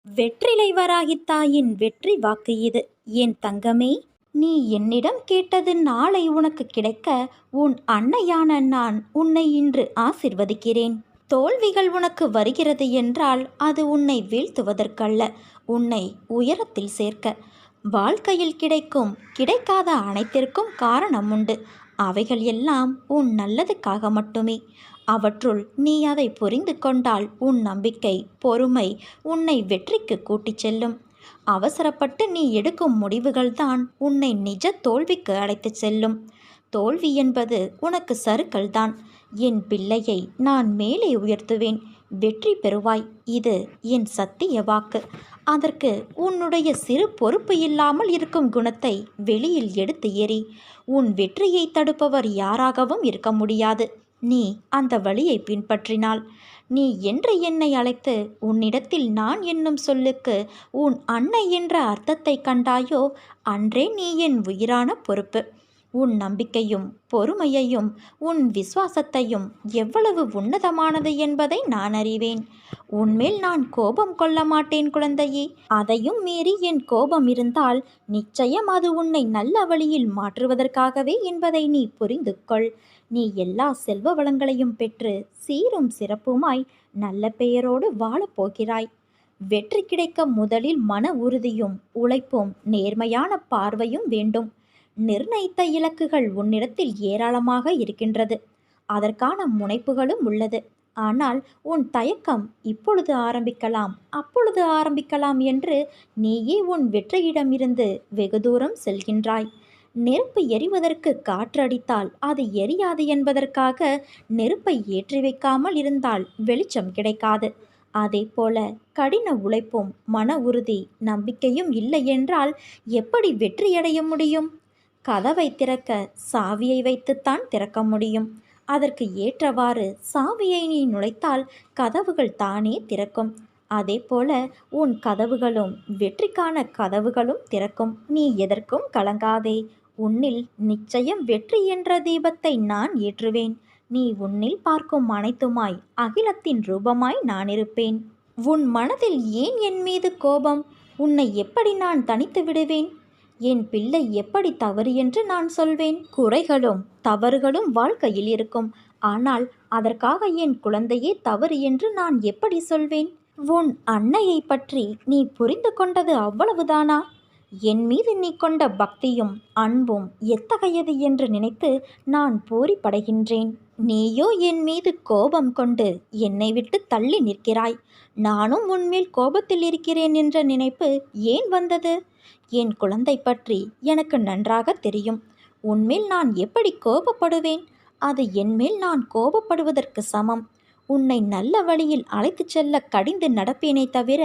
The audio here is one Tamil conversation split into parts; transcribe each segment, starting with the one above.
வெற்றிலை வராகி தாயின் வெற்றி வாக்கு இது. என் தங்கமே, நீ என்னிடம் கேட்டது நாளை உனக்கு கிடைக்க உன் அன்னையான நான் உன்னை இன்று ஆசிர்வதிக்கிறேன். தோல்விகள் உனக்கு வருகிறது என்றால் அது உன்னை வீழ்த்துவதற்கல்ல, உன்னை உயரத்தில் சேர்க்க. வாழ்க்கையில் கிடைக்கும் கிடைக்காத அனைத்திற்கும் காரணம் உண்டு. அவைகள் எல்லாம் உன் நல்லதுக்காக மட்டுமே. அவற்றுள் நீ அதை புரிந்து கொண்டால் உன் நம்பிக்கை, பொறுமை உன்னை வெற்றிக்கு கூட்டிச் செல்லும். அவசரப்பட்டு நீ எடுக்கும் முடிவுகள்தான் உன்னை நிஜ தோல்விக்கு அழைத்துச் செல்லும். தோல்வி என்பது உனக்கு சறுக்கல்தான். என் பிள்ளையை நான் மேலே உயர்த்துவேன், வெற்றி பெறுவாய். இது என் சத்திய வாக்கு. அதற்கு உன்னுடைய சிறு பொறுப்பு இல்லாமல் இருக்கும் குணத்தை வெளியில் எடுத்து எறி. உன் வெற்றியை தடுப்பவர் யாராகவும் இருக்க முடியாது. நீ அந்த வழியை பின்பற்றினாள். நீ என்று என்னை அழைத்து உன்னிடத்தில் நான் என்னும் சொல்லுக்கு உன் அன்னை என்ற அர்த்தத்தை கண்டாயோ, அன்றே நீ என் உயிரான பொறுப்பு. உன் நம்பிக்கையும் பொறுமையையும் உன் விசுவாசத்தையும் எவ்வளவு உன்னதமானது என்பதை நான் அறிவேன். உன்மேல் நான் கோபம் கொள்ள மாட்டேன் குழந்தையே. அதையும் மீறி என் கோபம் இருந்தால் நிச்சயம் அது உன்னை நல்ல வழியில் மாற்றுவதற்காகவே என்பதை நீ புரிந்து கொள். நீ எல்லா செல்வ வளங்களையும் பெற்று சீரும் சிறப்புமாய் நல்ல பெயரோடு வாழப்போகிறாய். வெற்றி கிடைக்க முதலில் மன உறுதியும் உழைப்பும் நேர்மையான பார்வையும் வேண்டும். நிர்ணயித்த இலக்குகள் உன்னிடத்தில் ஏராளமாக இருக்கின்றது. அதற்கான முனைப்புகளும் உள்ளது. ஆனால் உன் தயக்கம் இப்பொழுது ஆரம்பிக்கலாம், அப்பொழுது ஆரம்பிக்கலாம் என்று நீயே உன் வெற்றியிடமிருந்து வெகு தூரம் செல்கின்றாய். நெருப்பு எரிவதற்கு காற்றடித்தால் அது எரியாது என்பதற்காக நெருப்பை ஏற்றி வைக்காமல் இருந்தால் வெளிச்சம் கிடைக்காது. அதே போல கடின உழைப்பும் மன உறுதி நம்பிக்கையும் இல்லை என்றால் எப்படி வெற்றியடைய முடியும்? கதவை திறக்க சாவியை வைத்துத்தான் திறக்க முடியும். அதற்கு ஏற்றவாறு சாவியை நீ நுழைத்தால் கதவுகள் தானே திறக்கும். அதே போல உன் கதவுகளும் வெற்றிக்கான கதவுகளும் திறக்கும். நீ எதற்கும் கலங்காதே. உன்னில் நிச்சயம் வெற்றி என்ற தீபத்தை நான் ஏற்றுவேன். நீ உன்னில் பார்க்கும் அனைத்துமாய் அகிலத்தின் ரூபமாய் நான் இருப்பேன். உன் மனதில் ஏன் என் மீது கோபம்? உன்னை எப்படி நான் தனித்து விடுவேன்? என் பிள்ளை எப்படி தவறு என்று நான் சொல்வேன்? குறைகளும் தவறுகளும் வாழ்க்கையில் இருக்கும். ஆனால் அதற்காக என் குழந்தையே தவறு என்று நான் எப்படி சொல்வேன்? உன் அன்னையை பற்றி நீ புரிந்து கொண்டது அவ்வளவுதானா? என் மீது நீ கொண்ட பக்தியும் அன்பும் எத்தகையது என்று நினைத்து நான் பூரிப்படைகின்றேன். நீயோ என் மீது கோபம் கொண்டு என்னை விட்டு தள்ளி நிற்கிறாய். நானும் உன்மேல் கோபத்தில் இருக்கிறேன் என்ற நினைப்பு ஏன் வந்தது? என் குழந்தை பற்றி எனக்கு நன்றாக தெரியும். உன்மேல் நான் எப்படி கோபப்படுவேன்? அது என்மேல் நான் கோபப்படுவதற்கு சமம். உன்னை நல்ல வழியில் அழைத்துச் செல்ல கடிந்து நடப்பேனே தவிர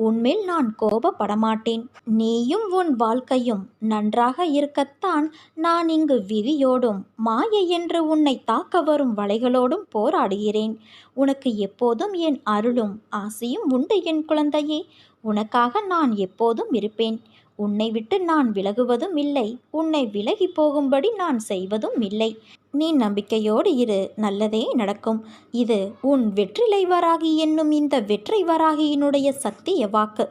உன்மேல் நான் கோபப்படமாட்டேன். நீயும் உன் வாழ்க்கையும் நன்றாக இருக்கத்தான் நான் இங்கு விதியோடும் மாயை என்று உன்னை தாக்க வரும் வலைகளோடும் போராடுகிறேன். உனக்கு எப்போதும் என் அருளும் ஆசையும் உண்டு என் குழந்தையே. உனக்காக நான் எப்போதும் இருப்பேன். உன்னை விட்டு நான் விலகுவதும் இல்லை, உன்னை விலகி போகும்படி நான் செய்வதும் இல்லை. நீ நம்பிக்கையோடு இரு, நல்லதே நடக்கும். இது உன் வெற்றிலை வராகி என்னும் இந்த வெற்றி வராகியினுடைய சத்திய வாக்கு.